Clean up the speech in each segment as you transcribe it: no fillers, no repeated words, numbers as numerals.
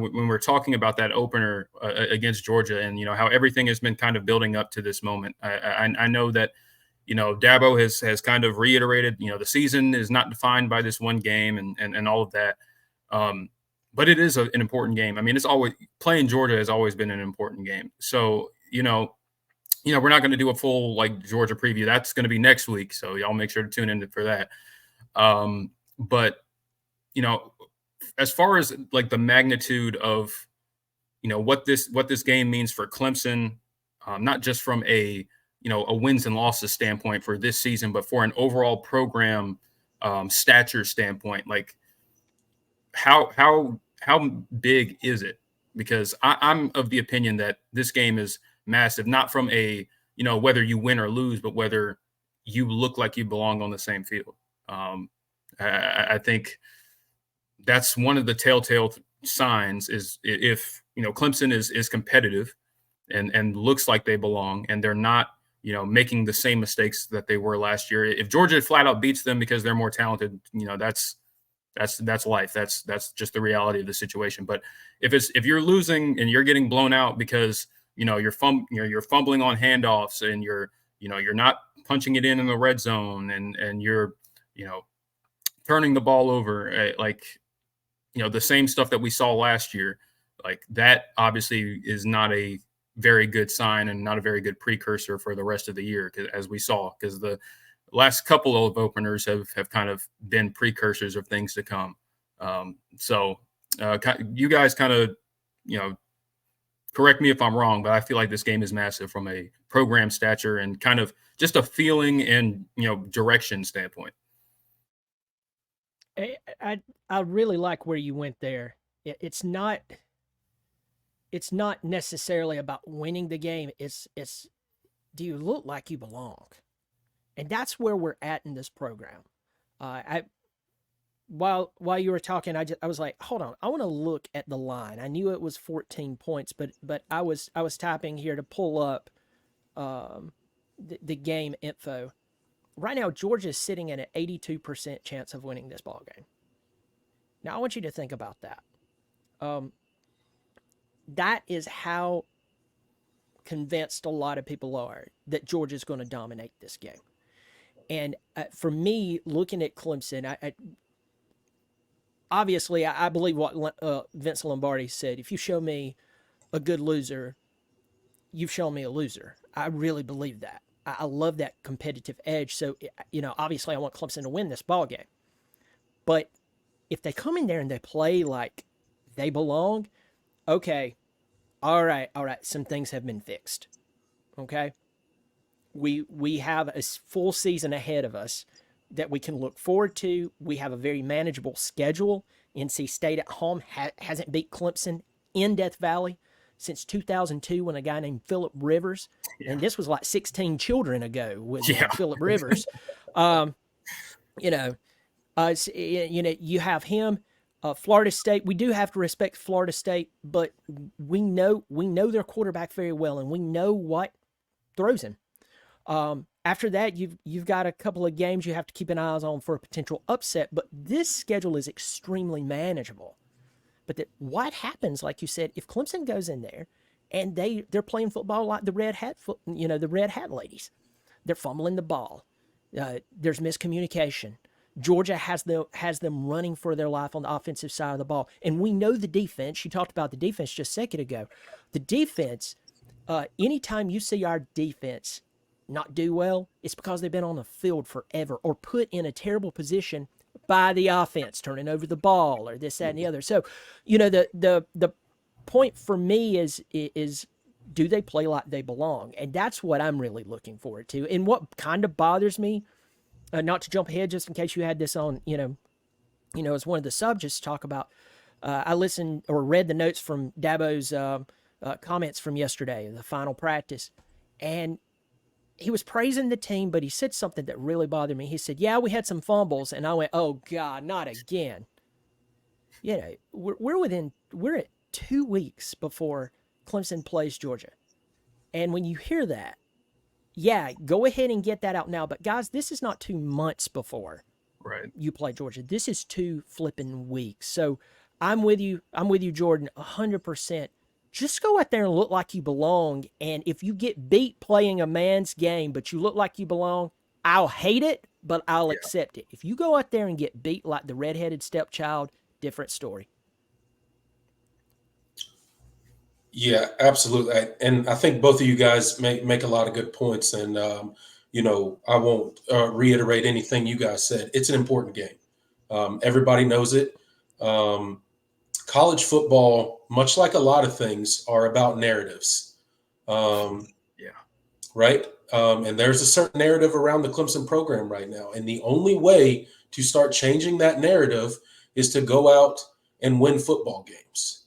when we're talking about that opener against Georgia, and how everything has been kind of building up to this moment. I know that Dabo has kind of reiterated the season is not defined by this one game and all of that. But it is an important game. I mean, it's always playing Georgia has always been an important game. So we're not going to do a full Georgia preview. That's going to be next week. So y'all make sure to tune in for that. But as far as the magnitude of what this game means for Clemson, not just from a wins and losses standpoint for this season, but for an overall program stature standpoint, how big is it? Because I'm of the opinion that this game is massive, not from a whether you win or lose, but whether you look like you belong on the same field. I think that's one of the telltale signs is if Clemson is competitive and looks like they belong, and they're not making the same mistakes that they were last year. If Georgia flat out beats them because they're more talented, that's life. That's just the reality of the situation. But if you're losing and you're getting blown out because you're fumbling on handoffs and you're not punching it in the red zone and you're turning the ball over, the same stuff that we saw last year, that obviously is not a very good sign and not a very good precursor for the rest of the year, as we saw, because the last couple of openers have kind of been precursors of things to come. So you guys kind of, correct me if I'm wrong, but I feel like this game is massive from a program stature and kind of just a feeling and, direction standpoint. I really like where you went there. It's not necessarily about winning the game. It's do you look like you belong? And that's where we're at in this program. While you were talking, I was like, hold on, I want to look at the line. I knew it was 14 points, but I was typing here to pull up the game info. Right now, Georgia is sitting at an 82% chance of winning this ball game. Now, I want you to think about that. That is how convinced a lot of people are that Georgia's going to dominate this game. And for me, looking at Clemson, obviously, I believe what Vince Lombardi said. If you show me a good loser, you've shown me a loser. I really believe that. I love that competitive edge. So, obviously I want Clemson to win this ball game. But if they come in there and they play like they belong, okay, all right, some things have been fixed. Okay? We have a full season ahead of us that we can look forward to. We have a very manageable schedule. NC State at home hasn't beat Clemson in Death Valley since 2002 when a guy named Phillip Rivers, and this was like 16 children ago with Phillip Rivers. You have him. Florida State, we do have to respect Florida State, but we know their quarterback very well, and we know what throws him. After that, you've got a couple of games you have to keep an eye on for a potential upset, but this schedule is extremely manageable. But what happens, like you said, if Clemson goes in there and they're playing football like the red hat ladies, they're fumbling the ball. There's miscommunication. Georgia has them running for their life on the offensive side of the ball, and we know the defense. You talked about the defense just a second ago. The defense, anytime you see our defense not do well, it's because they've been on the field forever or put in a terrible position by the offense, turning over the ball or this, that, and the other. So, the point for me is do they play like they belong? And that's what I'm really looking forward to. And what kind of bothers me, not to jump ahead just in case you had this on, as one of the subjects to talk about, I listened or read the notes from Dabo's comments from yesterday, the final practice, and he was praising the team, but he said something that really bothered me. He said, yeah, we had some fumbles. And I went, oh, God, not again. We're at 2 weeks before Clemson plays Georgia. And when you hear that, go ahead and get that out now. But, guys, this is not 2 months before you play Georgia. This is 2 flipping weeks. So I'm with you. I'm with you, Jordan, 100%. Just go out there and look like you belong. And if you get beat playing a man's game, but you look like you belong, I'll hate it, but I'll accept it. If you go out there and get beat like the redheaded stepchild, different story. Yeah, absolutely. And I think both of you guys make a lot of good points. And, I won't reiterate anything you guys said. It's an important game. Everybody knows it. College football, much like a lot of things, are about narratives. Right? And there's a certain narrative around the Clemson program right now. And the only way to start changing that narrative is to go out and win football games.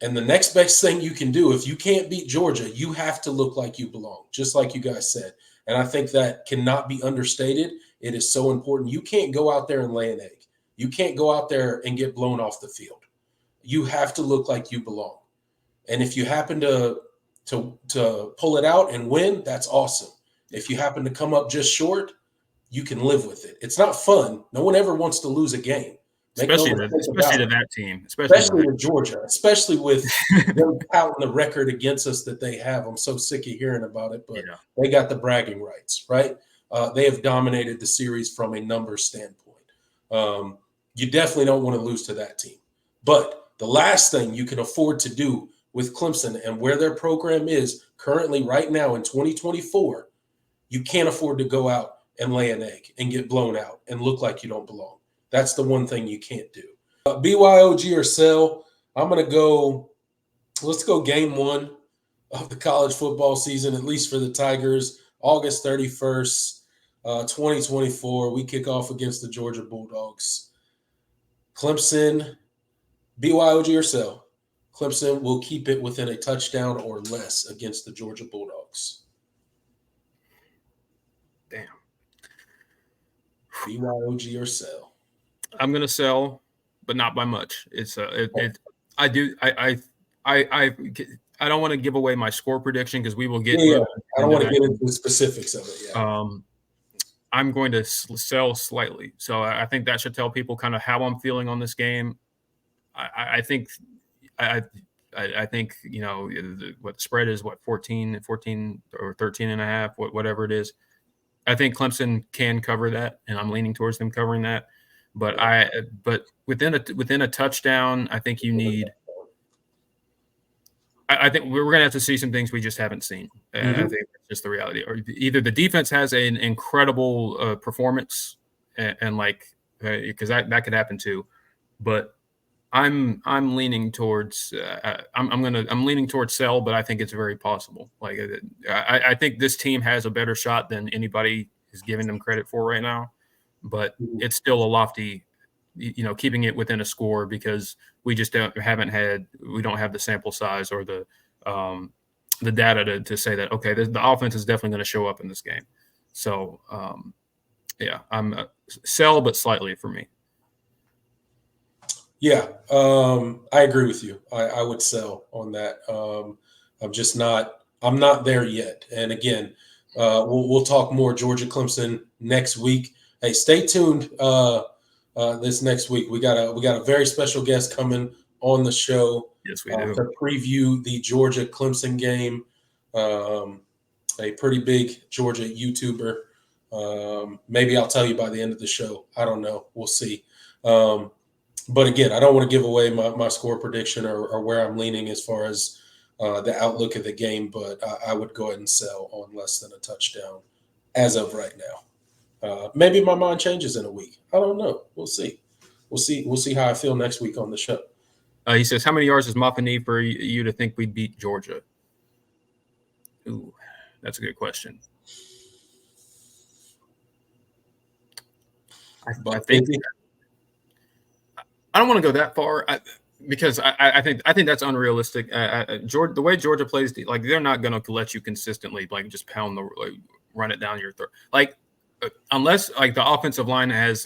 And the next best thing you can do, if you can't beat Georgia, you have to look like you belong, just like you guys said. And I think that cannot be understated. It is so important. You can't go out there and lay an egg. You can't go out there and get blown off the field. You have to look like you belong. And if you happen to pull it out and win, that's awesome. If you happen to come up just short, you can live with it. It's not fun. No one ever wants to lose a game. Especially to that team. Especially with Georgia. Especially with them pouting the record against us that they have. I'm so sick of hearing about it, but they got the bragging rights, right? They have dominated the series from a numbers standpoint. You definitely don't want to lose to that team. But the last thing you can afford to do with Clemson and where their program is currently right now in 2024, you can't afford to go out and lay an egg and get blown out and look like you don't belong. That's the one thing you can't do. BYOG or sell, I'm going to go – let's go game 1 of the college football season, at least for the Tigers, August 31st, 2024. We kick off against the Georgia Bulldogs. Clemson, BYOG or sell, Clemson will keep it within a touchdown or less against the Georgia Bulldogs. Damn. BYOG or sell. I'm gonna sell, but not by much. It's I don't want to give away my score prediction because we will get. I don't want to get into the specifics of it. I'm going to sell slightly, so I think that should tell people kind of how I'm feeling on this game. I think what the spread is, 14 or 13 and a half, whatever it is. I think Clemson can cover that, and I'm leaning towards them covering that. But within a touchdown, I think you need. I think we're going to have to see some things we just haven't seen. I think that's just the reality. Or either the defense has an incredible performance, and because that could happen too. But I'm leaning towards I'm leaning towards sell, but I think it's very possible. I think this team has a better shot than anybody is giving them credit for right now. But it's still a lofty, keeping it within a score because we just don't have the sample size or the data to say that, okay, the offense is definitely going to show up in this game. So, I'm sell, but slightly for me. Yeah, I agree with you. I would sell on that. I'm not there yet. And again, we'll talk more Georgia Clemson next week. Hey, stay tuned this next week. We got a very special guest coming on the show. Yes, we do. To preview the Georgia Clemson game. A pretty big Georgia YouTuber. Maybe I'll tell you by the end of the show. I don't know. We'll see. But again, I don't want to give away my score prediction or where I'm leaning as far as the outlook of the game. But I would go ahead and sell on less than a touchdown as of right now. Maybe my mind changes in a week. I don't know. We'll see. We'll see how I feel next week on the show. He says, how many yards does Muffin need for you to think we'd beat Georgia? Ooh, that's a good question. I think I don't want to go that far because I think that's unrealistic. Georgia, the way Georgia plays, they're not going to let you consistently just pound run it down your throat. Unless the offensive line has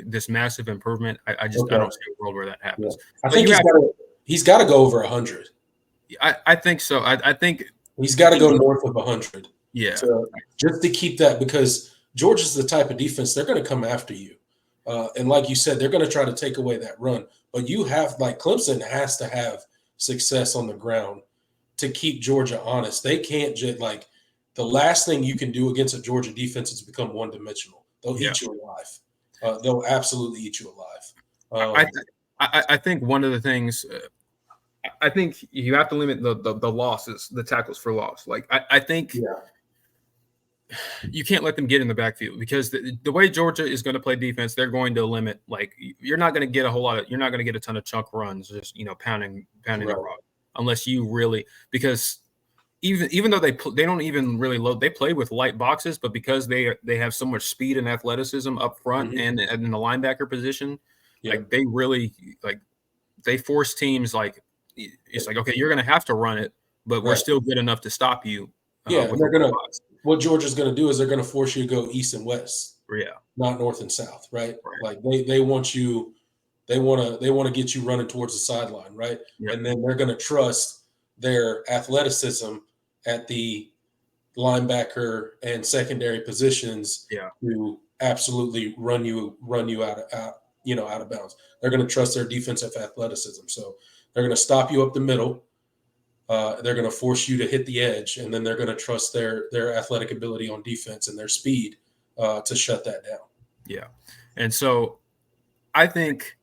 this massive improvement, I don't see a world where that happens. Yeah. I think he's got to go over 100. I think so. I think he's got to go north of 100. Yeah, just to keep that, because Georgia's the type of defense they're going to come after you, and like you said, they're going to try to take away that run. But you have, like, Clemson has to have success on the ground to keep Georgia honest. They can't just, like, the last thing you can do against a Georgia defense is become one-dimensional. They'll eat you alive. They'll absolutely eat you alive. I think one of the things I think you have to limit the losses, the tackles for loss. Like I think you can't let them get in the backfield because the way Georgia is going to play defense, they're going to limit. Like you're not going to get you're not going to get a ton of chunk runs, just pounding the rock, unless you really, because even though they don't even really load, they play with light boxes, but because they have so much speed and athleticism up front and in the linebacker position, like they really they force teams like it's like, okay, you're going to have to run it, but we're still good enough to stop you. And they're gonna. What Georgia's going to do is they're going to force you to go east and west, not north and south, right? Like they want you, they want to get you running towards the sideline, right? And then they're going to trust their athleticism at the linebacker and secondary positions to absolutely run you out of bounds. They're going to trust their defensive athleticism, so they're going to stop you up the middle. They're going to force you to hit the edge, and then they're going to trust their athletic ability on defense and their speed to shut that down. Yeah, and so I think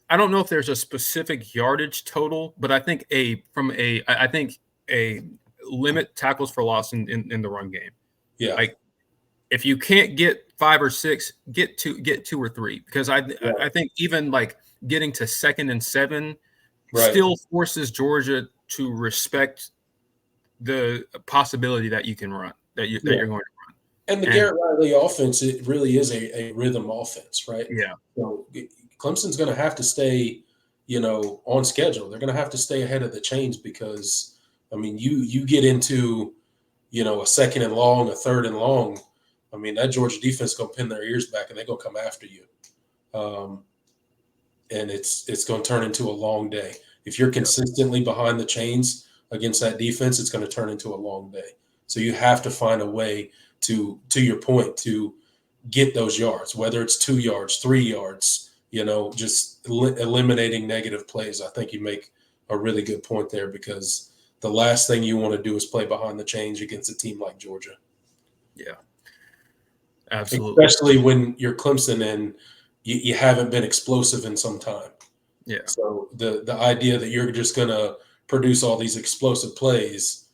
I don't know if there's a specific yardage total, but I think a limit tackles for loss in the run game. Yeah, like if you can't get 5 or 6, get 2 or 3, because I think even like getting to 2nd and 7 still forces Georgia to respect the possibility that you can run, that you're going to run. And the Garrett Riley offense, it really is a rhythm offense, right? Yeah. So Clemson's going to have to stay, on schedule. They're going to have to stay ahead of the chains because, I mean, you get into, a 2nd and long, a 3rd and long. I mean, that Georgia defense is going to pin their ears back and they're going to come after you. And it's going to turn into a long day. If you're consistently behind the chains against that defense, it's going to turn into a long day. So you have to find a way to your point, to get those yards, whether it's 2 yards, 3 yards, just eliminating negative plays. I think you make a really good point there because the last thing you want to do is play behind the chains against a team like Georgia. Yeah, absolutely. Especially when you're Clemson and you haven't been explosive in some time. Yeah. So the idea that you're just going to produce all these explosive plays,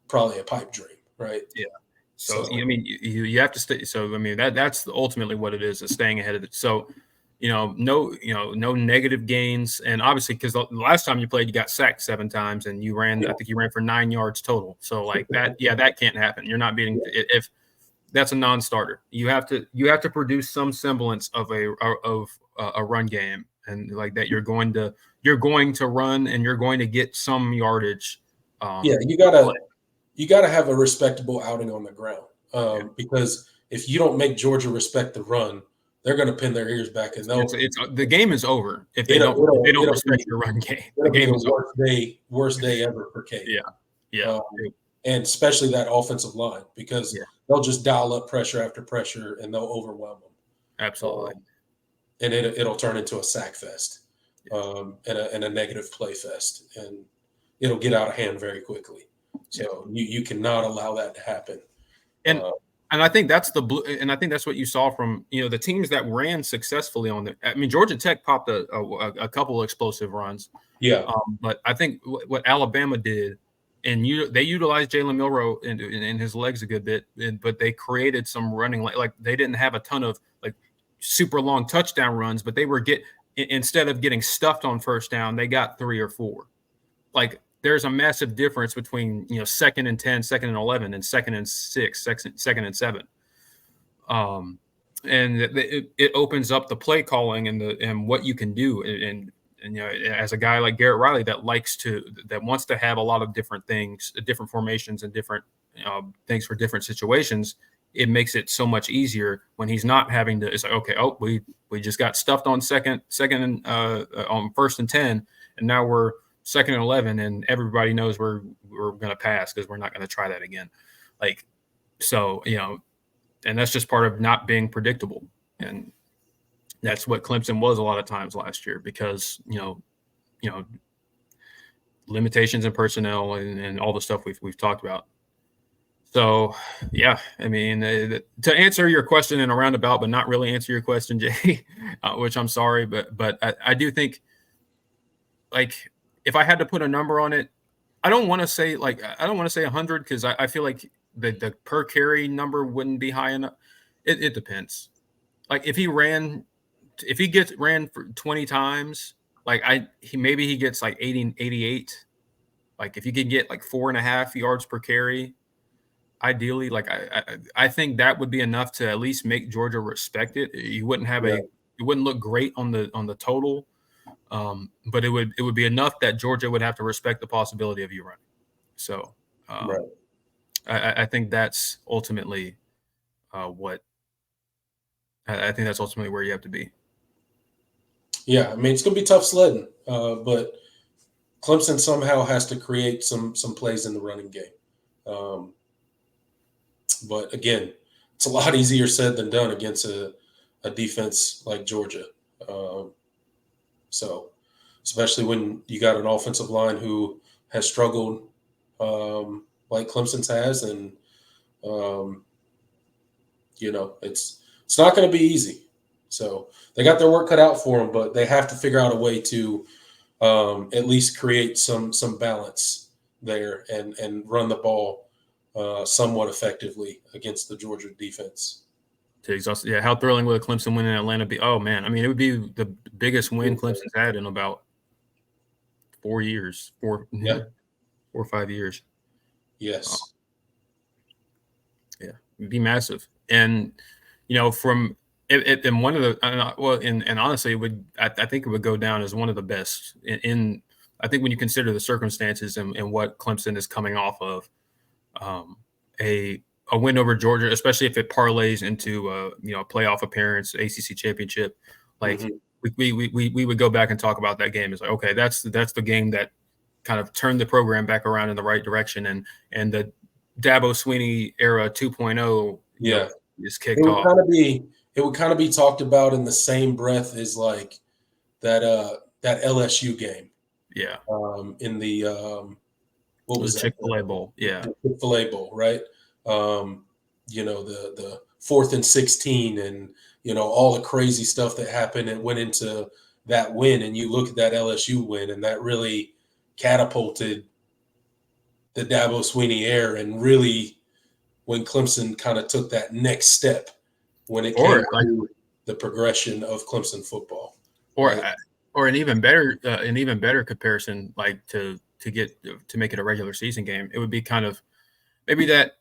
probably a pipe dream, right? Yeah. So I mean, you have to stay. So I mean, that's ultimately what it is staying ahead of it. So, no negative gains, and obviously because the last time you played, you got sacked 7 times, and you ran. I think you ran for 9 yards total. So like that, that can't happen. You're not beating if that's a non-starter. You have to produce some semblance of a run game. And like that, you're going to run and you're going to get some yardage. You gotta have a respectable outing on the ground because if you don't make Georgia respect the run, they're going to pin their ears back and the game is over if they don't respect your run game. The game is worst day ever for Cade. Yeah. And especially that offensive line because they'll just dial up pressure after pressure and they'll overwhelm them. Absolutely. And it'll turn into a sack fest and a negative play fest, and it'll get out of hand very quickly. So you cannot allow that to happen. And I think that's what you saw from the teams that ran successfully on I mean, Georgia Tech popped a couple of explosive runs. Yeah. But I think what Alabama did, and they utilized Jalen Milroe in his legs a good bit, but they created some running like they didn't have a ton of like super long touchdown runs, but they were instead of getting stuffed on first down, they got 3 or 4. Like there's a massive difference between 2nd and 10, 2nd and 11, and 2nd and 6, 2nd and 7. And it opens up the play calling and what you can do. And as a guy like Garrett Riley that wants to have a lot of different things, different formations, and different things for different situations, it makes it so much easier when he's not having to. It's like, okay, we just got stuffed on second and on 1st and 10, and now we're 2nd and 11, and everybody knows we're going to pass because we're not going to try that again. Like, so and that's just part of not being predictable. And That's what Clemson was a lot of times last year because, limitations in personnel and all the stuff we've talked about. So, yeah, I mean, to answer your question in a roundabout, but not really answer your question, Jay, which I'm sorry, but I do think, like, if I had to put a number on it, I don't want to say 100 because I feel like the per carry number wouldn't be high enough. It depends. Like if he ran for 20 times, like he gets like 80, 88. Like if you could get like 4.5 yards per carry, ideally, like I think that would be enough to at least make Georgia respect it. You wouldn't have it wouldn't look great on the total, but it would be enough that Georgia would have to respect the possibility of you running. So I think that's ultimately what I think that's ultimately where you have to be. Yeah, I mean it's going to be tough sledding, but Clemson somehow has to create some plays in the running game. But again, it's a lot easier said than done against a defense like Georgia. So, especially when you got an offensive line who has struggled like Clemson's has, and it's not going to be easy. So they got their work cut out for them, but they have to figure out a way to at least create some balance there and run the ball somewhat effectively against the Georgia defense. Yeah, how thrilling would a Clemson win in Atlanta be? Oh man, I mean it would be the biggest win Clemson's had in about 4 years, 4 or 5 years. Yes. Yeah, it'd be massive, and from it and one of the and honestly, it would I think it would go down as one of the best in I think when you consider the circumstances and what Clemson is coming off of. A win over Georgia, especially if it parlays into a playoff appearance, ACC championship, like we would go back and talk about that game. It's like, okay, that's the game that kind of turned the program back around in the right direction, and the Dabo Sweeney era 2.0 is kicked off. It would kind of be talked about in the same breath as like that LSU game. Yeah. In the what was the Chick-fil-A Bowl? Yeah. The Chick-fil-A Bowl, right? The 4th and 16 and all the crazy stuff that happened and went into that win, and you look at that LSU win, and that really catapulted the Dabo Sweeney era, and really when Clemson kind of took that next step when it came to the progression of Clemson football. Or an even better comparison, like to make it a regular season game, it would be kind of maybe that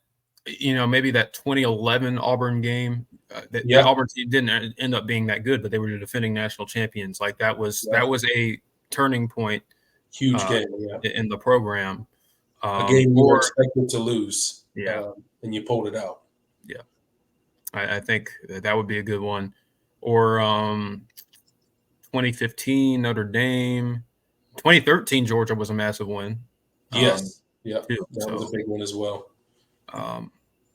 2011 Auburn game. The Auburn team didn't end up being that good, but they were the defending national champions. Like that was a turning point, huge game in the program. A game you were expected to lose, and you pulled it out. Yeah, I think that would be a good one. Or 2015 Notre Dame, 2013 Georgia was a massive win. Yes, that was a big one as well.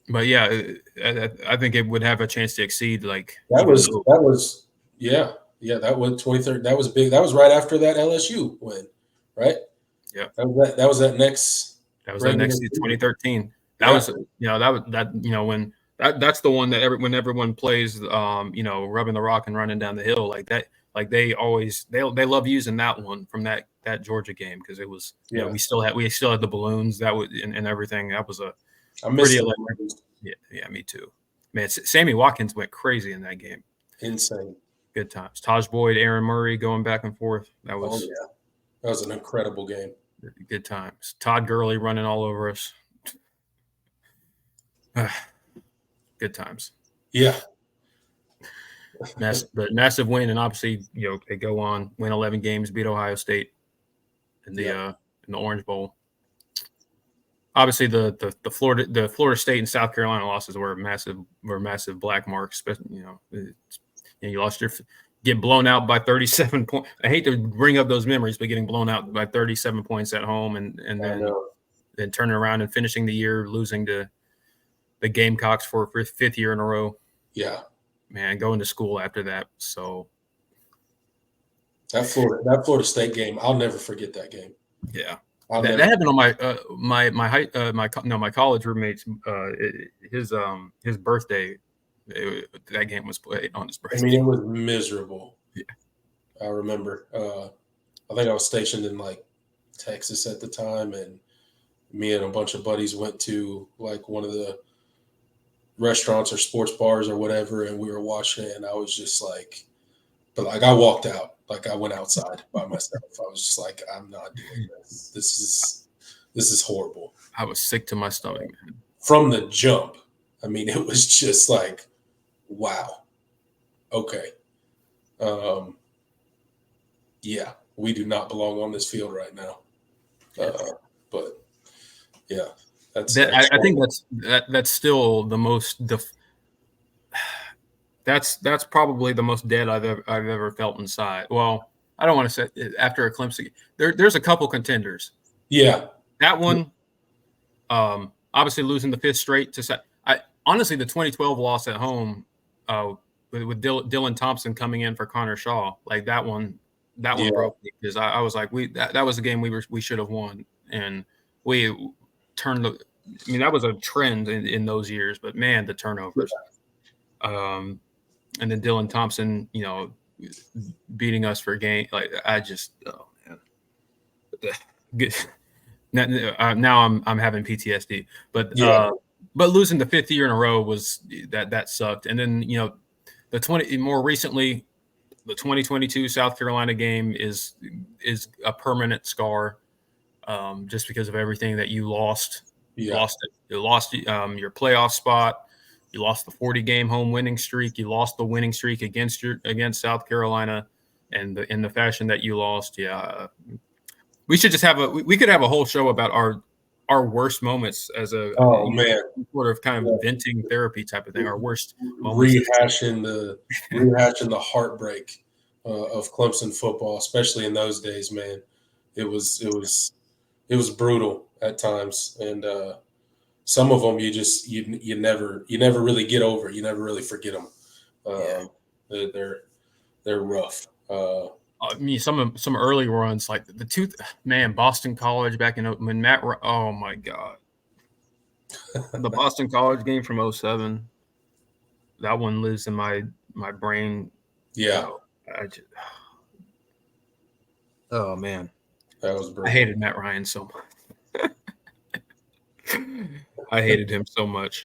But yeah, I think it would have a chance to exceed like that was 2013. That was big. That was right after that LSU win, right? Yeah, that was that next. That was that next 2013. That's the one that when everyone plays, rubbing the rock and running down the hill like that. Like they love using that one from that Georgia game because it was we still had the balloons that was and everything. That was a pretty electric. Yeah, me too. Man, Sammy Watkins went crazy in that game. Insane. Good times. Taj Boyd, Aaron Murray going back and forth. That was that was an incredible game. Good times. Todd Gurley running all over us. Good times. Yeah. Massive win, and obviously, they go on, win 11 games, beat Ohio State in the Orange Bowl. Obviously, the Florida State and South Carolina losses were massive black marks. But you lost get blown out by 37 points. I hate to bring up those memories, but getting blown out by 37 points at home, and then turning around and finishing the year losing to the Gamecocks for 5th year in a row. Yeah. Man, going to school after that. So That Florida State game, I'll never forget that game. Yeah. That happened on my college roommate's his birthday. That game was played on his birthday. I mean, it was miserable. Yeah. I remember. I think I was stationed in like Texas at the time, and me and a bunch of buddies went to like one of the restaurants or sports bars or whatever, and we were watching it, and I was just like, but like I walked out. Like I went outside by myself. I was just like, I'm not doing this. This is horrible. I was sick to my stomach, man. From the jump. I mean, it was just like, wow. Okay. Yeah, we do not belong on this field right now. But yeah, I think that's still the most. That's probably the most dead I've ever felt inside. Well, I don't want to say after a Clemson. There's a couple contenders. Yeah, that one. Obviously losing the 5th straight to. Honestly, the 2012 loss at home, with Dylan Thompson coming in for Connor Shaw, like that one broke me because I was like, that was a game we should have won, and we turned the. I mean, that was a trend in those years, but man, the turnovers. Yeah. And then Dylan Thompson, beating us for a game. Like I just, oh man. Now I'm having PTSD, but losing the 5th year in a row was that sucked. And then more recently, the 2022 South Carolina game is a permanent scar, just because of everything that you lost. You lost your playoff spot. You lost the 40-game home winning streak. You lost the winning streak against South Carolina, and in the fashion that you lost. Yeah, we should just we could have a whole show about our worst moments as a sort of kind of venting therapy type of thing. Our worst moments. Rehashing the heartbreak of Clemson football, especially in those days, man. It was brutal at times, and some of them you never really get over. You never really forget them. They're rough. I mean, some early runs like Boston College back in when Matt. Oh my God, the Boston College game from 2007. That one lives in my brain. Yeah. Oh man, that was brutal. I hated Matt Ryan so much. I hated him so much.